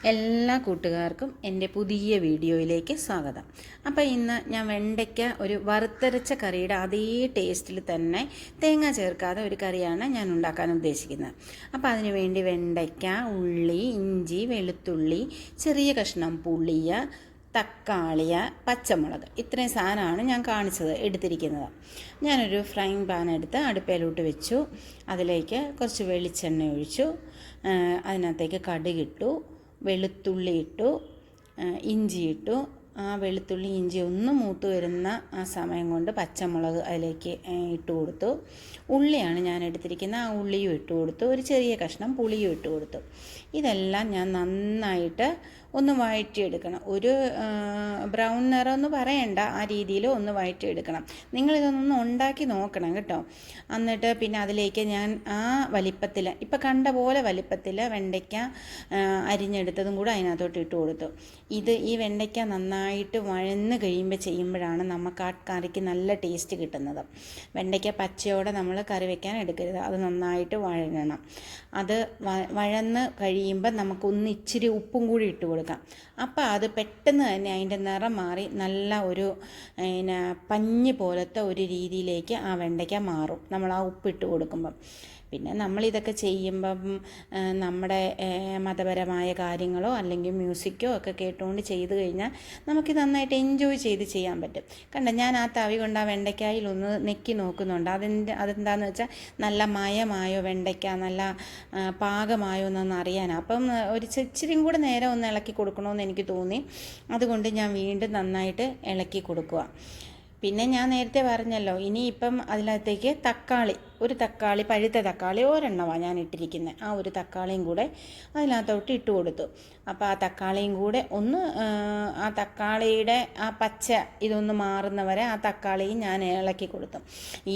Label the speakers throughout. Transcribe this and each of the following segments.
Speaker 1: എല്ലാ കൂട്ടുകാർക്കും എൻ്റെ പുതിയ വീഡിയോയിലേക്ക് സ്വാഗതം. അപ്പോൾ ഇന്ന് ഞാൻ വെണ്ടയ്ക്ക ഒരു വറുത്തരച്ച കറിയുടെ അതേ ടേസ്റ്റിൽ തന്നെ തേങ്ങ ചേർക്കാതെ ഒരു കറിയാണ് ഞാൻ ഉണ്ടാക്കാൻ ഉദ്ദേശിക്കുന്നത്. അപ്പോൾ അതിന് വേണ്ടി വെണ്ടയ്ക്ക, ഉള്ളി, ഇഞ്ചി, വെളുത്തുള്ളി, ചെറിയ കഷ്ണം പുളിയ, തക്കാളിയ, പച്ചമുളക്, ഇത്രയും സാധനമാണ് ഞാൻ എടുത്തിരിക്കുന്നത്. ഞാനൊരു ഫ്രൈങ് പാൻ എടുത്ത് അടുപ്പയിലോട്ട് വെച്ചു. അതിലേക്ക് കുറച്ച് വെളിച്ചെണ്ണ ഒഴിച്ചു. അതിനകത്തേക്ക് കടുകിട്ടു, വെളുത്തുള്ളി ഇട്ടു, ഇഞ്ചി ഇട്ടു. ആ വെളുത്തുള്ളി ഇഞ്ചി ഒന്ന് മൂത്ത് വരുന്ന ആ സമയം കൊണ്ട് പച്ചമുളക് അതിലേക്ക് ഇട്ട് കൊടുത്തു. ഉള്ളിയാണ് ഞാൻ എടുത്തിരിക്കുന്നത്, ആ ഉള്ളിയും ഇട്ട് കൊടുത്തു. ഒരു ചെറിയ കഷ്ണം പുളിയും ഇട്ട് കൊടുത്തു. ഇതെല്ലാം ഞാൻ നന്നായിട്ട് ഒന്ന് വഴറ്റിയെടുക്കണം. ഒരു ബ്രൗൺ നിറം എന്ന് പറയണ്ട, ആ രീതിയിൽ ഒന്ന് വഴറ്റിയെടുക്കണം. നിങ്ങളിതൊന്ന് ഉണ്ടാക്കി നോക്കണം കേട്ടോ. എന്നിട്ട് പിന്നെ അതിലേക്ക് ഞാൻ ആ വലിപ്പത്തിൽ, ഇപ്പം കണ്ട പോലെ വലിപ്പത്തിൽ വെണ്ടയ്ക്ക അരിഞ്ഞെടുത്തതും കൂടെ അതിനകത്തോട്ട് ഇട്ട് കൊടുത്തു. ഈ വെണ്ടയ്ക്ക നന്നായിട്ട് വഴന്ന് കഴിയുമ്പോൾ ചെയ്യുമ്പോഴാണ് നമുക്ക് ആ കറിക്ക് നല്ല ടേസ്റ്റ് കിട്ടുന്നത്. വെണ്ടയ്ക്ക പച്ചയോടെ നമ്മൾ കറി വയ്ക്കാൻ എടുക്കരുത്, അത് നന്നായിട്ട് വഴങ്ങണം. അത് വഴന്ന് കഴിയുമ്പോൾ നമുക്കൊന്ന് ഇച്ചിരി ഉപ്പും കൂടി ഇട്ട് കൊടുക്കാം. അപ്പോൾ അത് പെട്ടെന്ന് തന്നെ അതിൻ്റെ നിറം മാറി നല്ല ഒരു പഞ്ഞി പോലത്തെ ഒരു രീതിയിലേക്ക് ആ വെണ്ടയ്ക്ക മാറും നമ്മൾ ആ ഉപ്പിട്ട് കൊടുക്കുമ്പം. പിന്നെ നമ്മളിതൊക്കെ ചെയ്യുമ്പം നമ്മുടെ മതപരമായ കാര്യങ്ങളോ അല്ലെങ്കിൽ മ്യൂസിക്കോ ഒക്കെ കേട്ടുകൊണ്ട് ചെയ്ത് കഴിഞ്ഞാൽ നമുക്ക് നന്നായിട്ട് എൻജോയ് ചെയ്ത് ചെയ്യാൻ പറ്റും. ഞാൻ ആ തവി കൊണ്ട് ആ വെണ്ടയ്ക്കായിലൊന്ന് നെക്കി നോക്കുന്നുണ്ട്. അതെന്താണെന്ന് വെച്ചാൽ നല്ല മയമായോ വെണ്ടയ്ക്ക, നല്ല പാകമായോ എന്നൊന്ന് അറിയാനാണ്. അപ്പം ഒരു ഇച്ചിരിയും കൂടെ നേരം ഒന്ന് ഇളക്കി കൊടുക്കണമെന്ന് എനിക്ക് തോന്നി. അതുകൊണ്ട് ഞാൻ വീണ്ടും നന്നായിട്ട് ഇളക്കി കൊടുക്കുക. പിന്നെ ഞാൻ നേരത്തെ പറഞ്ഞല്ലോ, ഇനിയിപ്പം അതിനകത്തേക്ക് ഒരു തക്കാളി, പഴുത്ത തക്കാളി ഒരെണ്ണമാണ് ഞാൻ ഇട്ടിരിക്കുന്നത്. ആ ഒരു തക്കാളിയും കൂടെ അതിനകത്തോട്ട് ഇട്ട് കൊടുത്തു. അപ്പോൾ ആ തക്കാളിയും കൂടെ ഒന്ന് ആ തക്കാളിയുടെ ആ പച്ച ഇതൊന്ന് മാറുന്നവരെ ആ തക്കാളിയും ഞാൻ ഇളക്കി കൊടുത്തു.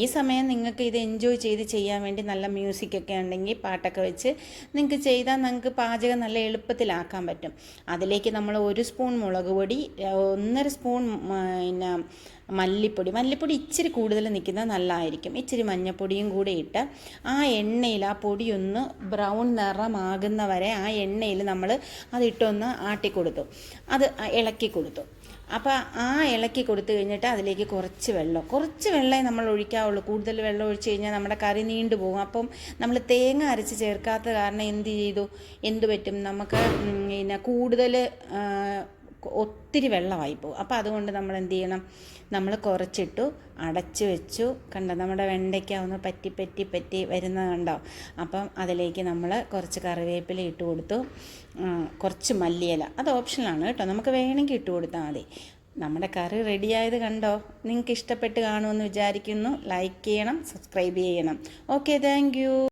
Speaker 1: ഈ സമയം നിങ്ങൾക്ക് ഇത് എൻജോയ് ചെയ്ത് ചെയ്യാൻ വേണ്ടി നല്ല മ്യൂസിക്കൊക്കെ ഉണ്ടെങ്കിൽ പാട്ടൊക്കെ വെച്ച് നിങ്ങൾക്ക് ചെയ്താൽ നിങ്ങൾക്ക് പാചകം നല്ല എളുപ്പത്തിലാക്കാൻ പറ്റും. അതിലേക്ക് നമ്മൾ 1 സ്പൂൺ മുളക് പൊടി, 1.5 സ്പൂൺ പിന്നെ മല്ലിപ്പൊടി ഇച്ചിരി കൂടുതൽ നിൽക്കുന്നത് നല്ലതായിരിക്കും. ഇച്ചിരി മഞ്ഞൾപ്പൊടിയും കൂടെ ഇട്ട് ആ എണ്ണയിൽ ആ പൊടിയൊന്ന് ബ്രൗൺ നിറമാകുന്നവരെ ആ എണ്ണയിൽ നമ്മൾ അതിട്ടൊന്ന് ആട്ടിക്കൊടുത്തു, അത് ഇളക്കി കൊടുത്തു. അപ്പോൾ ആ ഇളക്കി കൊടുത്തു കഴിഞ്ഞിട്ട് അതിലേക്ക് കുറച്ച് വെള്ളമേ നമ്മൾ ഒഴിക്കാവുള്ളൂ. കൂടുതൽ വെള്ളം ഒഴിച്ച് കഴിഞ്ഞാൽ നമ്മുടെ കറി നീണ്ടു പോകും. അപ്പം നമ്മൾ തേങ്ങ അരച്ച് ചേർക്കാത്ത കാരണം എന്ത് പറ്റും, നമുക്ക് പിന്നെ കൂടുതൽ ഒത്തിരി വെള്ളമായി പോകും. അപ്പോൾ അതുകൊണ്ട് നമ്മൾ എന്ത് ചെയ്യണം, നമ്മൾ കുറച്ചിട്ടു, അടച്ച് വെച്ചു. നമ്മുടെ വെണ്ടയ്ക്ക ഒന്ന് പറ്റി വരുന്നത് കണ്ടോ. അപ്പം അതിലേക്ക് നമ്മൾ കുറച്ച് കറിവേപ്പില ഇട്ട് കൊടുത്തു, കുറച്ച് മല്ലിയില, അത് ഓപ്ഷനാണ് കേട്ടോ, നമുക്ക് വേണമെങ്കിൽ ഇട്ട് കൊടുത്താൽ മതി. നമ്മുടെ കറി റെഡിയായത് കണ്ടോ. നിങ്ങൾക്ക് ഇഷ്ടപ്പെട്ട് കാണുമെന്ന് വിചാരിക്കുന്നു. ലൈക്ക് ചെയ്യണം, സബ്സ്ക്രൈബ് ചെയ്യണം. Okay, thank you.